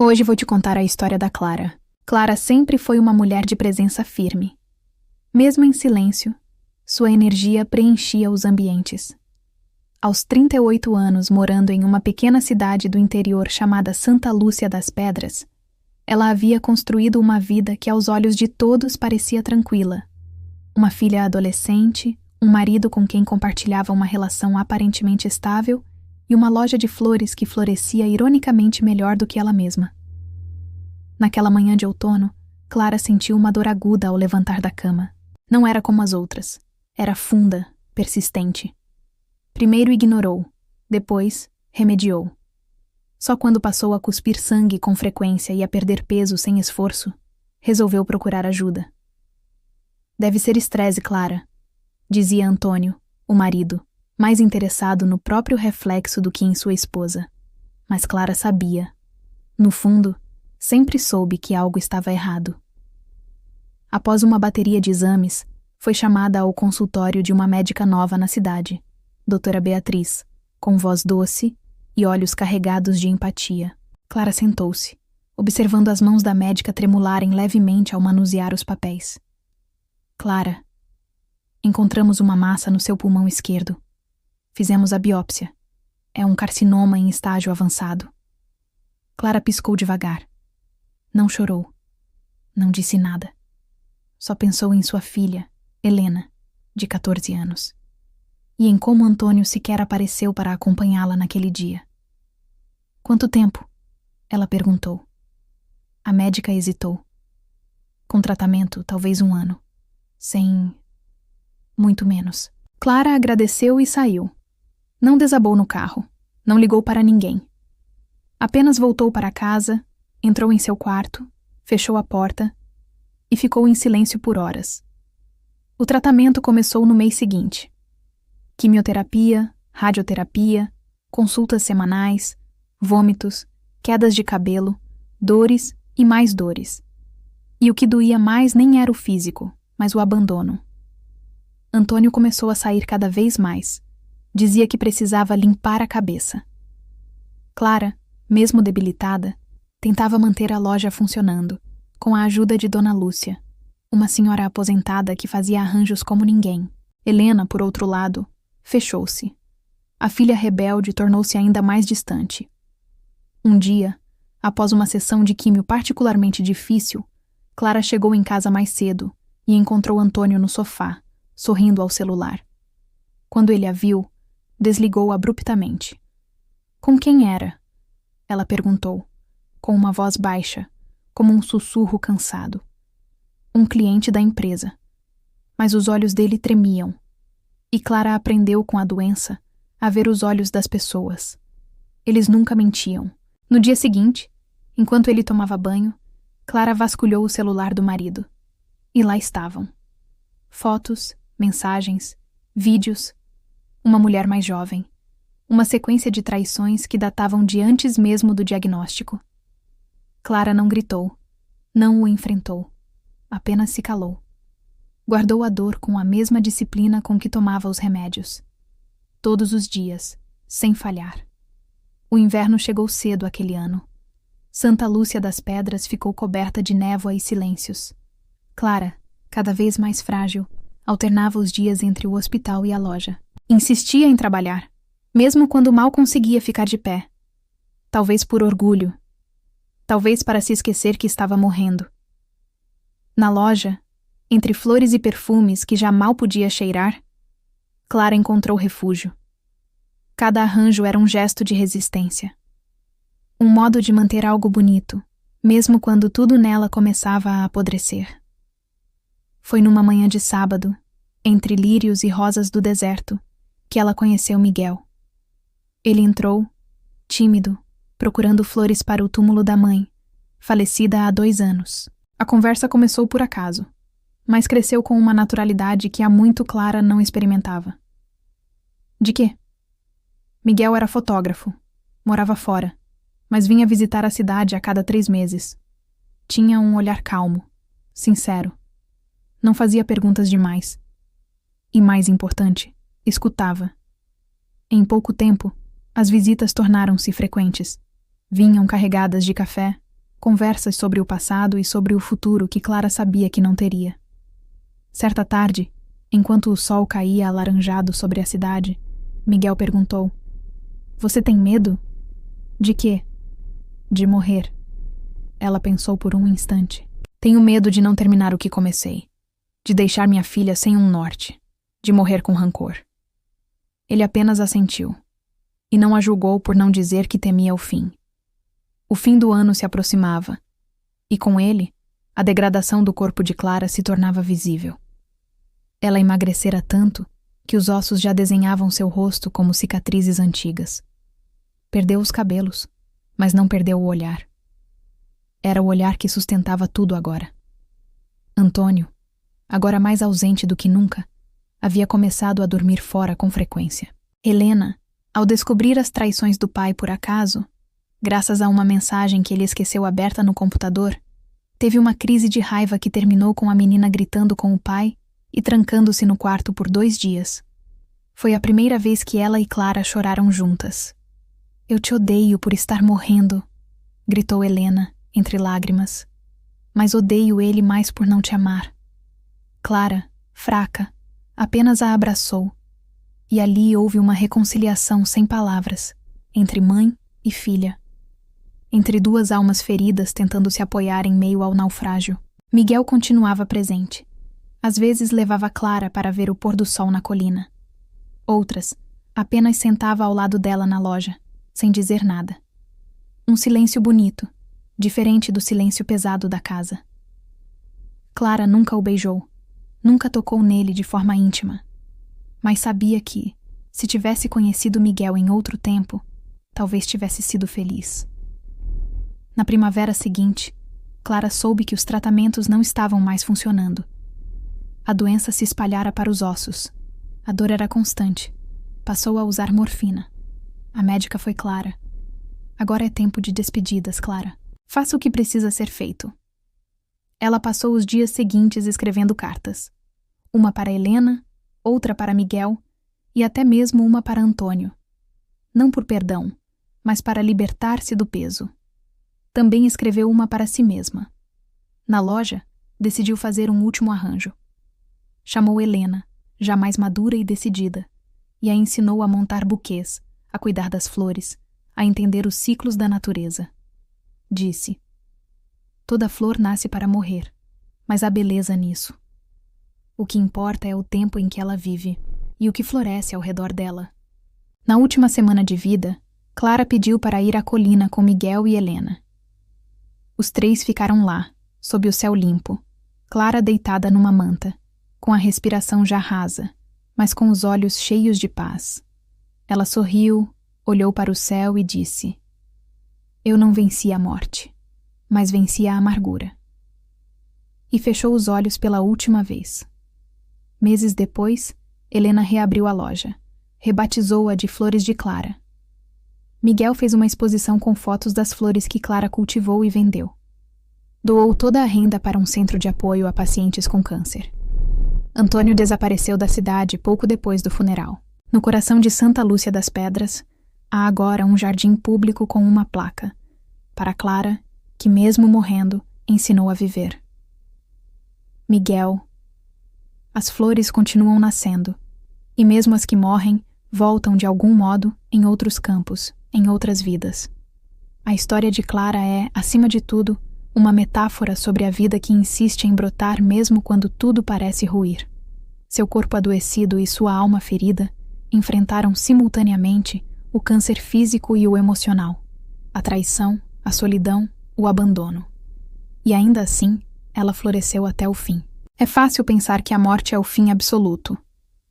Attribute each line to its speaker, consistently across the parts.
Speaker 1: Hoje vou te contar a história da Clara. Clara sempre foi uma mulher de presença firme. Mesmo em silêncio, sua energia preenchia os ambientes. Aos 38 anos, morando em uma pequena cidade do interior chamada Santa Lúcia das Pedras, ela havia construído uma vida que aos olhos de todos parecia tranquila. Uma filha adolescente, um marido com quem compartilhava uma relação aparentemente estável e uma loja de flores que florescia ironicamente melhor do que ela mesma. Naquela manhã de outono, Clara sentiu uma dor aguda ao levantar da cama. Não era como as outras. Era funda, persistente. Primeiro ignorou, depois remediou. Só quando passou a cuspir sangue com frequência e a perder peso sem esforço, resolveu procurar ajuda. Deve ser estresse, Clara, dizia Antônio, o marido, mais interessado no próprio reflexo do que em sua esposa. Mas Clara sabia. No fundo, sempre soube que algo estava errado. Após uma bateria de exames, foi chamada ao consultório de uma médica nova na cidade, doutora Beatriz, com voz doce e olhos carregados de empatia. Clara sentou-se, observando as mãos da médica tremularem levemente ao manusear os papéis. Clara, encontramos uma massa no seu pulmão esquerdo. Fizemos a biópsia. É um carcinoma em estágio avançado. Clara piscou devagar. Não chorou. Não disse nada. Só pensou em sua filha, Helena, de 14 anos. E em como Antônio sequer apareceu para acompanhá-la naquele dia. Quanto tempo? Ela perguntou. A médica hesitou. Com tratamento, talvez 1 ano. Sem... muito menos. Clara agradeceu e saiu. Não desabou no carro. Não ligou para ninguém. Apenas voltou para casa, entrou em seu quarto, fechou a porta e ficou em silêncio por horas. O tratamento começou no mês seguinte. Quimioterapia, radioterapia, consultas semanais, vômitos, quedas de cabelo, dores e mais dores. E o que doía mais nem era o físico, mas o abandono. Antônio começou a sair cada vez mais. Dizia que precisava limpar a cabeça. Clara, mesmo debilitada, tentava manter a loja funcionando, com a ajuda de Dona Lúcia, uma senhora aposentada que fazia arranjos como ninguém. Helena, por outro lado, fechou-se. A filha rebelde tornou-se ainda mais distante. Um dia, após uma sessão de químio particularmente difícil, Clara chegou em casa mais cedo e encontrou Antônio no sofá, sorrindo ao celular. Quando ele a viu, desligou abruptamente. Com quem era? Ela perguntou, com uma voz baixa, como um sussurro cansado. Um cliente da empresa. Mas os olhos dele tremiam. E Clara aprendeu com a doença a ver os olhos das pessoas. Eles nunca mentiam. No dia seguinte, enquanto ele tomava banho, Clara vasculhou o celular do marido. E lá estavam. Fotos, mensagens, vídeos, uma mulher mais jovem, uma sequência de traições que datavam de antes mesmo do diagnóstico. Clara não gritou, não o enfrentou, apenas se calou. Guardou a dor com a mesma disciplina com que tomava os remédios. Todos os dias, sem falhar. O inverno chegou cedo aquele ano. Santa Lúcia das Pedras ficou coberta de névoa e silêncios. Clara, cada vez mais frágil, alternava os dias entre o hospital e a loja. Insistia em trabalhar, mesmo quando mal conseguia ficar de pé. Talvez por orgulho. Talvez para se esquecer que estava morrendo. Na loja, entre flores e perfumes que já mal podia cheirar, Clara encontrou refúgio. Cada arranjo era um gesto de resistência. Um modo de manter algo bonito, mesmo quando tudo nela começava a apodrecer. Foi numa manhã de sábado, entre lírios e rosas do deserto, que ela conheceu Miguel. Ele entrou, tímido, procurando flores para o túmulo da mãe, falecida há 2 anos. A conversa começou por acaso, mas cresceu com uma naturalidade que há muito Clara não experimentava. De quê? Miguel era fotógrafo, morava fora, mas vinha visitar a cidade a cada 3 meses. Tinha um olhar calmo, sincero. Não fazia perguntas demais. E mais importante, escutava. Em pouco tempo, as visitas tornaram-se frequentes. Vinham carregadas de café, Conversas sobre o passado e sobre o futuro que Clara sabia que não teria. Certa tarde, enquanto o sol caía alaranjado sobre a cidade, Miguel perguntou: "Você tem medo?" "De quê?" "De morrer." Ela pensou por um instante. "Tenho medo de não terminar o que comecei. De deixar minha filha sem um norte. De morrer com rancor." Ele apenas assentiu. E não a julgou por não dizer que temia o fim. O fim do ano se aproximava. E com ele, a degradação do corpo de Clara se tornava visível. Ela emagrecera tanto que os ossos já desenhavam seu rosto como cicatrizes antigas. Perdeu os cabelos, mas não perdeu o olhar. Era o olhar que sustentava tudo agora. Antônio, agora mais ausente do que nunca, havia começado a dormir fora com frequência. Helena, ao descobrir as traições do pai por acaso, graças a uma mensagem que ele esqueceu aberta no computador, teve uma crise de raiva que terminou com a menina gritando com o pai e trancando-se no quarto por 2 dias. Foi a primeira vez que ela e Clara choraram juntas. "Eu te odeio por estar morrendo", gritou Helena, entre lágrimas. "Mas odeio ele mais por não te amar." Clara, fraca, apenas a abraçou. E ali houve uma reconciliação sem palavras, entre mãe e filha. Entre 2 almas feridas tentando se apoiar em meio ao naufrágio. Miguel continuava presente. Às vezes levava Clara para ver o pôr do sol na colina. Outras, apenas sentava ao lado dela na loja, sem dizer nada. Um silêncio bonito, diferente do silêncio pesado da casa. Clara nunca o beijou, nunca tocou nele de forma íntima. Mas sabia que, se tivesse conhecido Miguel em outro tempo, talvez tivesse sido feliz. Na primavera seguinte, Clara soube que os tratamentos não estavam mais funcionando. A doença se espalhara para os ossos. A dor era constante. Passou a usar morfina. A médica foi clara. "Agora é tempo de despedidas, Clara. Faça o que precisa ser feito." Ela passou os dias seguintes escrevendo cartas. Uma para Helena, outra para Miguel e até mesmo uma para Antônio. Não por perdão, mas para libertar-se do peso. Também escreveu uma para si mesma. Na loja, decidiu fazer um último arranjo. Chamou Helena, já mais madura e decidida, e a ensinou a montar buquês, a cuidar das flores, a entender os ciclos da natureza. Disse: "Toda flor nasce para morrer, mas há beleza nisso. O que importa é o tempo em que ela vive e o que floresce ao redor dela." Na última semana de vida, Clara pediu para ir à colina com Miguel e Helena. Os 3 ficaram lá, sob o céu limpo, Clara deitada numa manta, com a respiração já rasa, mas com os olhos cheios de paz. Ela sorriu, olhou para o céu e disse: "Eu não venci a morte, mas venci a amargura." E fechou os olhos pela última vez. Meses depois, Helena reabriu a loja, rebatizou-a de Flores de Clara. Miguel fez uma exposição com fotos das flores que Clara cultivou e vendeu. Doou toda a renda para um centro de apoio a pacientes com câncer. Antônio desapareceu da cidade pouco depois do funeral. No coração de Santa Lúcia das Pedras, há agora um jardim público com uma placa, para Clara, que mesmo morrendo, ensinou a viver. Miguel. As flores continuam nascendo, e mesmo as que morrem, voltam de algum modo em outros campos, em outras vidas. A história de Clara é, acima de tudo, uma metáfora sobre a vida que insiste em brotar mesmo quando tudo parece ruir. Seu corpo adoecido e sua alma ferida enfrentaram simultaneamente o câncer físico e o emocional, a traição, a solidão, o abandono. E ainda assim, ela floresceu até o fim. É fácil pensar que a morte é o fim absoluto,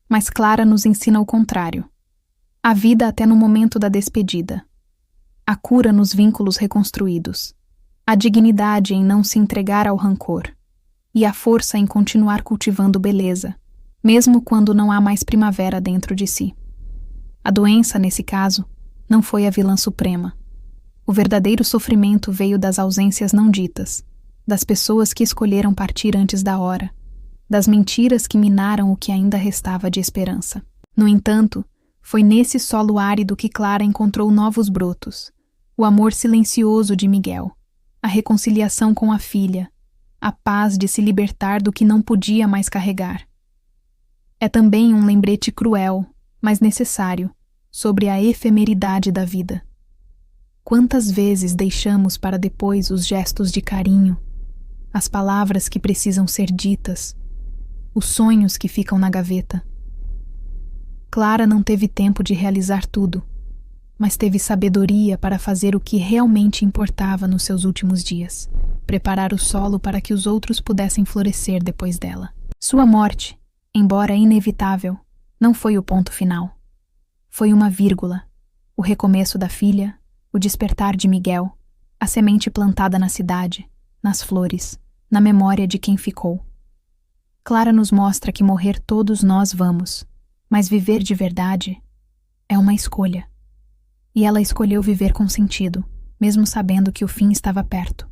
Speaker 1: mas Clara nos ensina o contrário. A vida até no momento da despedida. A cura nos vínculos reconstruídos. A dignidade em não se entregar ao rancor. E a força em continuar cultivando beleza, mesmo quando não há mais primavera dentro de si. A doença, nesse caso, não foi a vilã suprema. O verdadeiro sofrimento veio das ausências não ditas, das pessoas que escolheram partir antes da hora, das mentiras que minaram o que ainda restava de esperança. No entanto, foi nesse solo árido que Clara encontrou novos brotos, o amor silencioso de Miguel, a reconciliação com a filha, a paz de se libertar do que não podia mais carregar. É também um lembrete cruel, mas necessário, sobre a efemeridade da vida. Quantas vezes deixamos para depois os gestos de carinho, as palavras que precisam ser ditas, os sonhos que ficam na gaveta. Clara não teve tempo de realizar tudo, mas teve sabedoria para fazer o que realmente importava nos seus últimos dias, preparar o solo para que os outros pudessem florescer depois dela. Sua morte, embora inevitável, não foi o ponto final. Foi uma vírgula, o recomeço da filha, o despertar de Miguel, a semente plantada na cidade, nas flores, na memória de quem ficou. Clara nos mostra que morrer todos nós vamos, mas viver de verdade é uma escolha. E ela escolheu viver com sentido, mesmo sabendo que o fim estava perto.